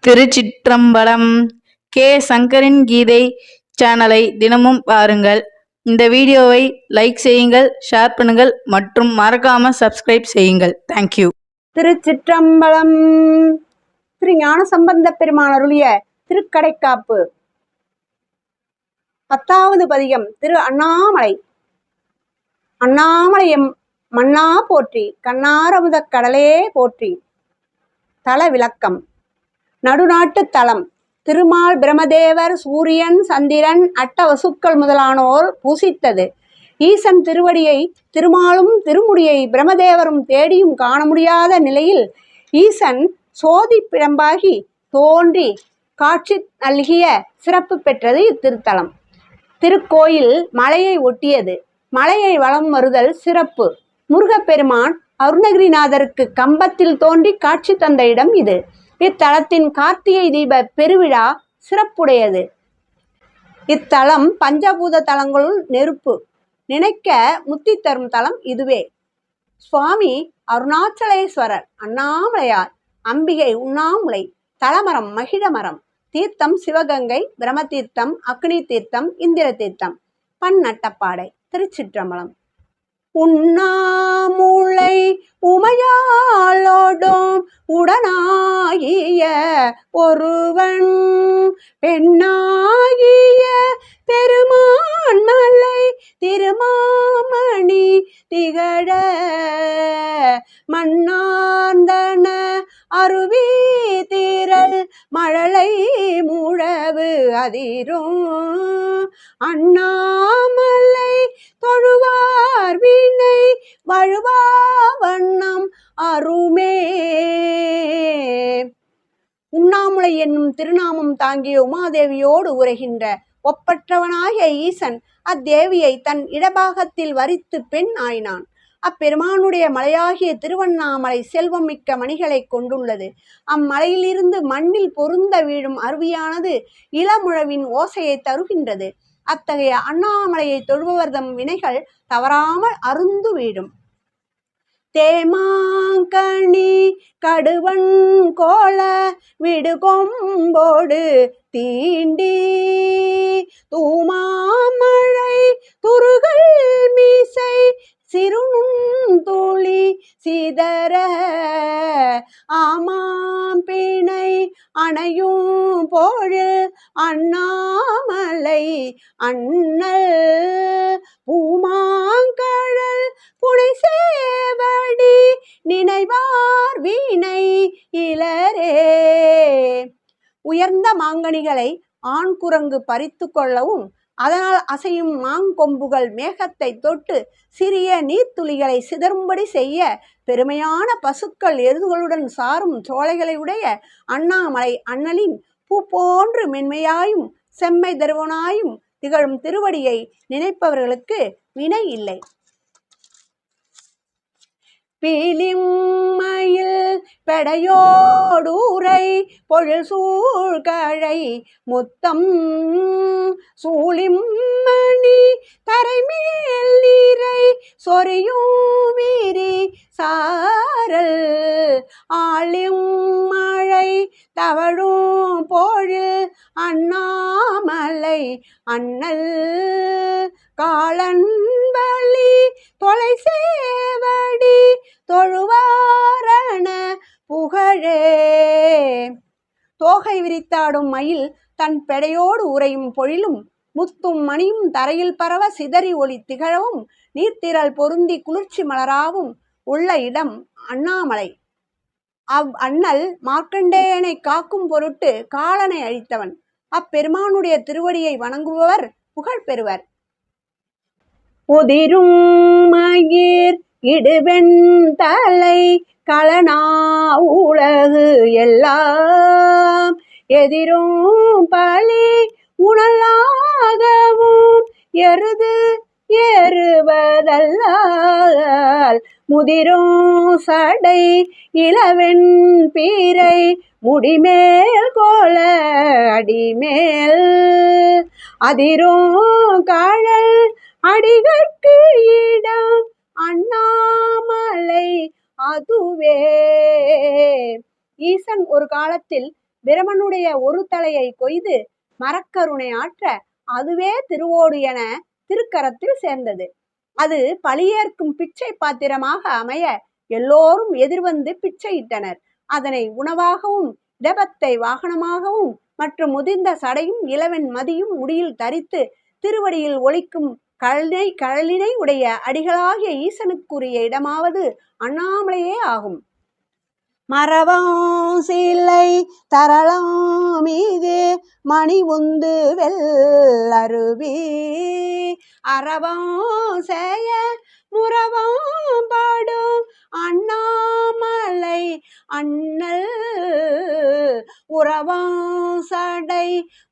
திருச்சிற்றம்பலம். K சங்கரின் கீதை சேனலை தினமும் பாருங்கள். இந்த வீடியோவை லைக் செய்யுங்கள், ஷேர் பண்ணுங்கள் மற்றும் மறக்காம சப்ஸ்கிரைப் செய்யுங்கள். தேங்க்யூ. திருச்சிற்றம்பலம். திரு ஞான சம்பந்த பெருமான் அருளிய திருக்கடைக்காப்பு 10வது பதிகம். திரு அண்ணாமலை. அண்ணாமலையம் மன்னா போற்றி, கண்ணாரமுத கடலே போற்றி. தல விளக்கம். நடுநாட்டு தலம். திருமால் பிரமதேவர், சூரியன், சந்திரன், அட்டவசுக்கள் முதலானோர் பூசித்தது. ஈசன் திருவடியை திருமாலும் திருமுடியை பிரமதேவரும் தேடியும் காண முடியாத நிலையில் ஈசன் சோதி பிழம்பாகி தோன்றி காட்சி நல்கிய சிறப்பு பெற்றது இத்திருத்தலம். திருக்கோயில் மலையை ஒட்டியது. மலையை வலம் வருதல் சிறப்பு. முருகப்பெருமான் அருணகிரிநாதருக்கு கம்பத்தில் தோன்றி காட்சி தந்த இடம் இது. இத்தலத்தின் கார்த்திகை தீப பெருவிழா சிறப்புடையது. இத்தலம் பஞ்சபூத தலங்களுள் நெருப்பு. நினைக்க முத்தி தரும் தலம் இதுவே. சுவாமி அருணாச்சலேஸ்வரர், அண்ணாமலையார், அம்பிகை உண்ணாமுலை, தலமரம் மகிழமரம், தீர்த்தம் சிவகங்கை, பிரம தீர்த்தம், அக்னி தீர்த்தம், இந்திர தீர்த்தம். பன்னட்டப்பாடை. திருச்சிற்றம்பலம். உண்ணாமுலை உமையாளோடும் உடனாகிய ஒருவன் பெண்ணாகிய பெருமான் மலை திருமாமணி திகழ மன்னார்ந்தன அருவி தீரல் மழலை முழவு அதிரும் அண்ணாமலை தொழுவார் வினை வழுவா வண்ணம் அருமே. உண்ணாமுலை என்னும் திருநாமம் தாங்கிய உமாதேவியோடு உரைகின்ற ஒப்பற்றவனாகிய ஈசன் அத்தேவியை தன் இடபாகத்தில் வரித்து பெண் ஆயினான். அப்பெருமானுடைய மலையாகிய திருவண்ணாமலை செல்வம் மிக்க மணிகளை கொண்டுள்ளது. அம்மலையிலிருந்து மண்ணில் பொருந்த வீழும் அருவியானது இளமுழவின் ஓசையை தருகின்றது. அத்தகைய அண்ணாமலையை தொழுபவர்தம் வினைகள் தவறாமல் அருந்து வீடும். தேமாங்கனி கடுவன் கோல விடுகொம்போடு தீண்டி தூமாமழை துருகள் மீசை சிறுநுண்துளி சிதற ஆமாம் பிணை அணையும் பொழில் அண்ணாமலை அண்ணல் பூமாங்கழல் புனை சேவடி நினைவார் வீணை இளரே. உயர்ந்த மாங்கனிகளை ஆண் குரங்கு பறித்து கொள்ளவும் அதனால் அசையும் மாங்கொம்புகள் மேகத்தை தொட்டு சிறிய நீர்த்துளிகளை சிதறும்படி செய்ய பெருமையான பசுக்கள் எருதுகளுடன் சாரும் சோலைகளை உடைய அண்ணாமலை அண்ணலின் பூ போன்று மென்மையாயும் செம்மை தருவனாயும் திகழும் திருவடியை நினைப்பவர்களுக்கு வினை இல்லை. பீலிமயில் பெடையோடூரை பொழில் சூழ்கழை முத்தம் சூழிம்மணி தரைமேல் நீரை சொரியும் வீரி சாரல் ஆளிம் மழை தவழும் பொழில் அண்ணாமலை அண்ணல் காலன் வழி தொலை சேவடி தொழுவாரண புகழே. தோகை விரித்தாடும் மயில் தன் பெடையோடு உறையும் பொழிலும் முத்தும் மணியும் தரையில் பரவ சிதறி ஒளி திகழவும் நீர்த்திரள் பொருந்தி குளிர்ச்சி மலராவும் உள்ள இடம் அண்ணாமலை. அண்ணல் மார்க்கண்டேயனை காக்கும் பொருட்டு காலனை அழித்தவன். அப்பெருமானுடைய திருவடியை வணங்குபவர் புகழ் பெறுவர். உதிரும் மயிர் இடுவெண் தலை களனா உலகு எல்லாம் எதிரும் பழி உணலாகவும் எருது ஏறுவதல்லால் முதிரும் சடை இளவெண் பீரை முடிமேல் கோல அடிமேல் அதிரும் காழல் அடிகற்கு இடம் அண்ணாமலை அதுவே. ஈசன் ஒரு காலத்தில் பிரமனுடைய ஒரு தலையை கொய்து மரக்கருணை ஆற்ற அதுவே திருவோடு என திருக்கரத்தில் சேர்ந்தது. அது பலியேற்கும் பிச்சை பாத்திரமாக அமைய எல்லோரும் எதிர்வந்து பிச்சையிட்டனர். அதனை உணவாகவும் இடபத்தை வாகனமாகவும் மற்றும் முதிர்ந்த சடையும் இளவன் மதியும் முடியில் தரித்து திருவடியில் ஒலிக்கும் கழலினை உடைய அடிகளாகிய ஈசனுக்குரிய இடமாவது அண்ணாமலையே ஆகும். மரபம் சிலை தரளம் மீது மணி உந்து வெள்ளருவி அறவம் செய்ய முறவம் பாடும் அண்ணாமலை அண்ணல் உறவம் சடை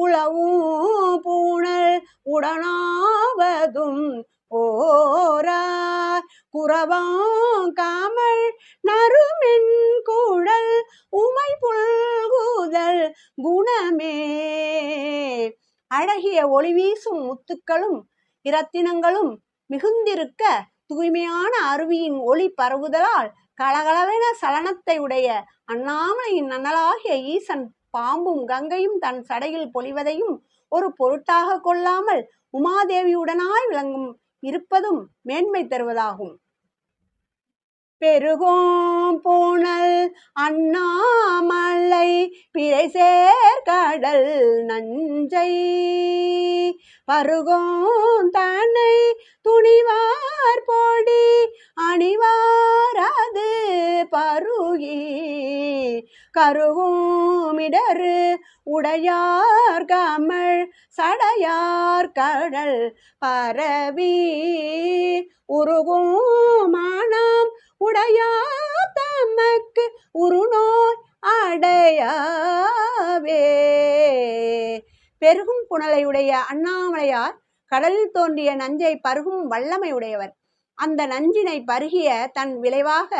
உளவும் பூணல் உடனாவதும் ஓரார் குறவம் காமல் நறுமென் கூடல் உமை புல்குதல் குணமே. அழகிய ஒளி வீசும் முத்துக்களும் இரத்தினங்களும் மிகுந்திருக்க தூய்மையான அருவியின் ஒளி பரவுதலால் கலகலவென சலனத்தை உடைய அண்ணாமலையின் அண்ணலாகிய ஈசன் பாம்பும் கங்கையும் தன் சடையில் பொழிவதையும் ஒரு பொருட்டாக கொள்ளாமல் உமாதேவியுடனாய் விளங்கும் இருப்பதும் மேன்மை தருவதாகும். பெருகும் பூணல் அண்ணாமலை பிறை சேர்கடல் நஞ்சை பருகும் தன்னை துணிவார் போடி அணிவாரது பருகி கருகுமிடரு உடையார் கமல் சடையார் கடல் பரவி உருகும் மனம் உடையார் தமக்கு உருநோய் அடையாவே. பெருகும் புனலையுடைய அண்ணாமலையார் கடலில் தோன்றிய நஞ்சை பருகும் வல்லமை உடையவர். அந்த நஞ்சினை பருகிய தன் விளைவாக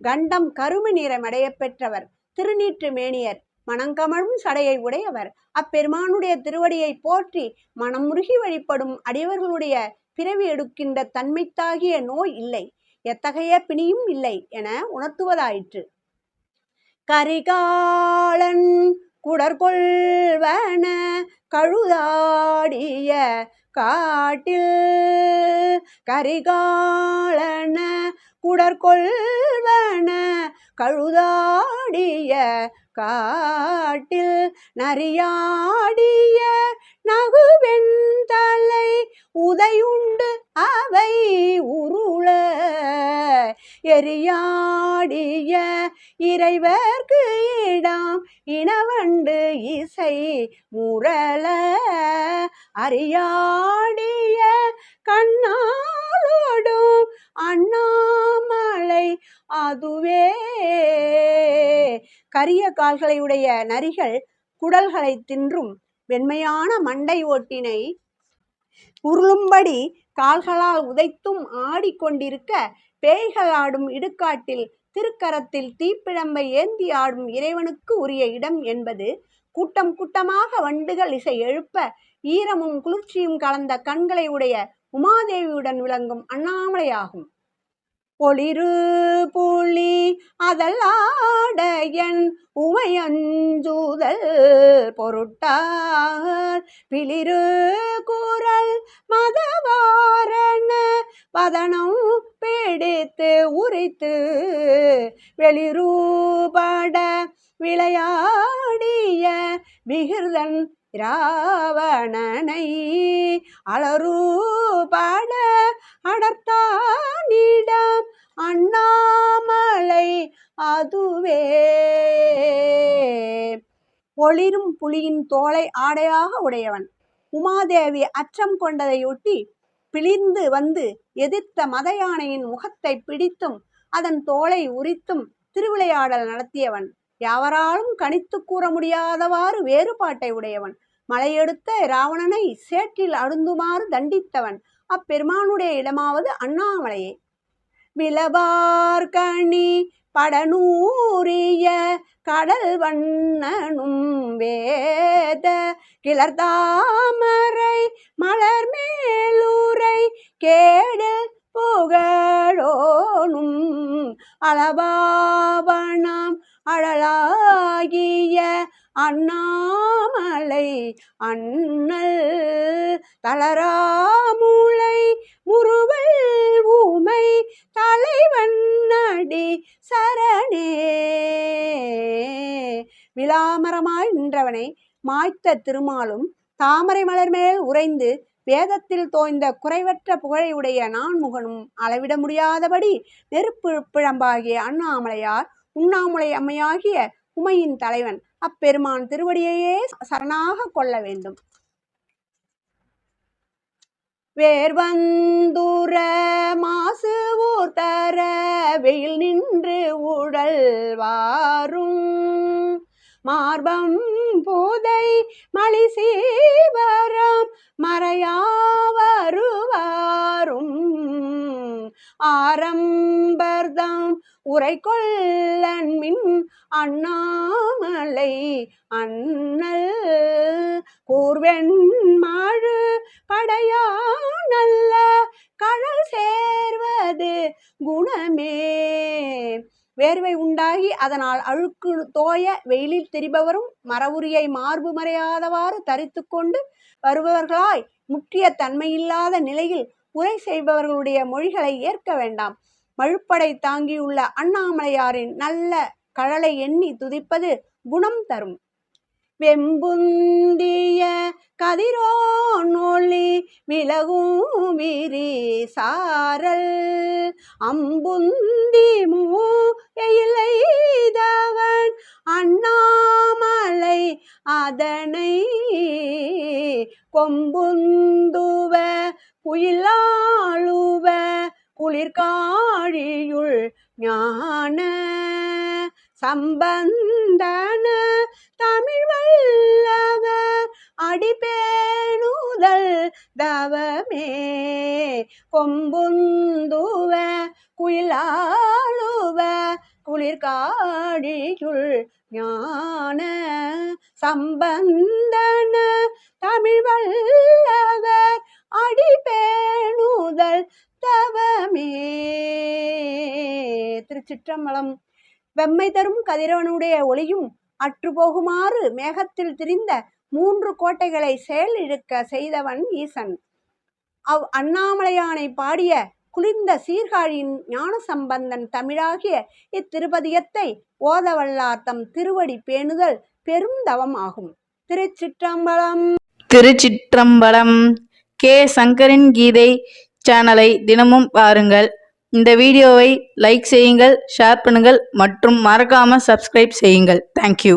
கண்டம் கருமை நிறமடைய பெற்றவர். திருநீற்று மேனியர், மணங்கமழும் சடையை உடையவர். அப்பெருமானுடைய திருவடியை போற்றி மனமுருகி வழிபடும் அடியவர்களுடைய பிறவி எடுக்கின்ற தன்மைத்தாகிய நோய் இல்லை, எத்தகைய பிணியும் இல்லை என உணர்த்துவதாயிற்று. கரிகாலன் குடற்கொள்வன கழுதாடிய காட்டில் கரிகாலன குடற்கொள்வன கழுதாடிய காட்டில் நரியாடிய நகுவெண் தலை உதையுண்டு அவை உருள எரியாடிய இறைவர்க்கு இடம் இனவண்டு இசை முரள அறியாடிய கண்ணாலோடும் அண்ணாமலை அதுவே. கரிய கால்களையுடைய நரிகள் குடல்களை தின்றும் வெண்மையான மண்டை ஓட்டினை உருளும்படி கால்களால் உதைத்தும் ஆடிக்கொண்டிருக்க பேய்கள் ஆடும் இடுகாட்டில் திருக்கரத்தில் தீப்பிழம்பை ஏந்தி ஆடும் இறைவனுக்கு உரிய இடம் என்பது கூட்டம் கூட்டமாக வண்டுகள் இசை எழுப்ப ஈரமும் குளிர்ச்சியும் கலந்த கண்களை உடைய உமாதேவியுடன் விளங்கும் அண்ணாமலையாகும். ஒளிரு புலி அதல்லாடையன் உமையஞ்சுதல் பொருட்டார் பிளிரு குரல் மதவாரண வதனம் பிடித்து உரித்து வெளிரூபட விளையாடிய விகிர்தன் இராவணனை அலரூபட அடர்த்தானிடம் அண்ணாமலை அதுவே. ஒளிரும் புலியின் தோலை ஆடையாக உடையவன். உமாதேவி அச்சம் கொண்டதையொட்டி பிளிர்ந்து வந்து எதிர்த்த மத யானையின் முகத்தை பிடித்தும் அதன் தோலை உரித்தும் திருவிளையாடல் நடத்தியவன். யாவராலும் கணித்து கூற முடியாதவாறு வேறுபாட்டை உடையவன். மலையெடுத்த இராவணனை சேற்றில் அருந்துமாறு தண்டித்தவன். அப்பெருமானுடைய இடமாவது அண்ணாமலையே. விளவார்கணி படனூரிய கடல் வண்ணனும் வேத கிளர்தாமரை மலர் மேலூரை கேடல் புகழோனும் அளவாவணம் அழலாகிய அண்ணாமலை அண்ணல் தளராமூளை முறுவல் ஊமை தலைவன் அடி சரணே. விளாமரமாய் நின்றவனை மாய்த்த திருமாலும் தாமரை மலர் மேல் உறைந்து வேதத்தில் தோய்ந்த குறைவற்ற புகழையுடைய நான்முகனும் அளவிட முடியாதபடி நெருப்பு பிழம்பாகிய அண்ணாமலையார் உண்ணாமுலை அம்மையாகிய உமையின் தலைவன் அப்பெருமான் திருவடியையே சரணாக கொள்ள வேண்டும். வேர்வந்தூர மாசு ஊர் தர வெயில் நின்று உடல் வாரும் மார்பம் போதை மலி சீவரம் மறையாவருவாரும் ஆரம்பர்தம் உரை கொள்ளன் மின் அண்ணாமலை அண்ணல் கூர்வெண் மாழு படையா நல்ல கடல் சேர்வது குணமே. வேர்வை உண்டாகி அதனால் அழுக்கு தோய வெயிலில் திரிபவரும் மரவுரியை மார்பு மறையாதவாறு தரித்து கொண்டு வருபவர்களாய் முற்றிய தன்மையில்லாத நிலையில் உரை செய்பவர்களுடைய மொழிகளை ஏற்க வேண்டாம். மழுப்படை தாங்கியுள்ள அண்ணாமலையாரின் நல்ல கழலை எண்ணி துதிப்பது குணம் தரும். வெம்புந்திய கதிரோனொளி விலகும் விரி சாரல் அம்புந்தி மூயிலைதவன் அண்ணாமலை அதனை கொம்புந்துவ குயிலாளுவ குளிர்காழியுள் ஞான சம்பந்தன தமிழ் வல்லவர் அடிபேணுதல் தவமே. கொம்புந்துவ குயிலாளுவ குளிர்காழியுள் ஞான சம்பந்தன தமிழ் வல்லவர் அடிபேணுதல் தவமே. திருச்சிற்றம்பலம். வெம்மை தரும் கதிரவனுடைய ஒளியும் அற்றுப்போகுமாறு மேகத்தில் திரிந்த 3 கோட்டைகளை செயல் இழுக்க செய்தவன் ஈசன். அண்ணாமலையானை பாடிய குளிர்ந்த சீர்காழியின் ஞான சம்பந்தன் தமிழாகிய இத்திருப்பதியத்தை ஓதவல்லார் தம் திருவடி பேணுதல் பெருந்தவம் ஆகும். திருச்சிற்றம்பலம். திருச்சிற்றம்பலம். கே சங்கரின் கீதை சேனலை தினமும் பாருங்கள். இந்த வீடியோவை லைக் செய்யுங்கள், ஷேர் பண்ணுங்கள் மற்றும் மறக்காம சப்ஸ்கிரைப் செய்யுங்கள். தேங்க்யூ.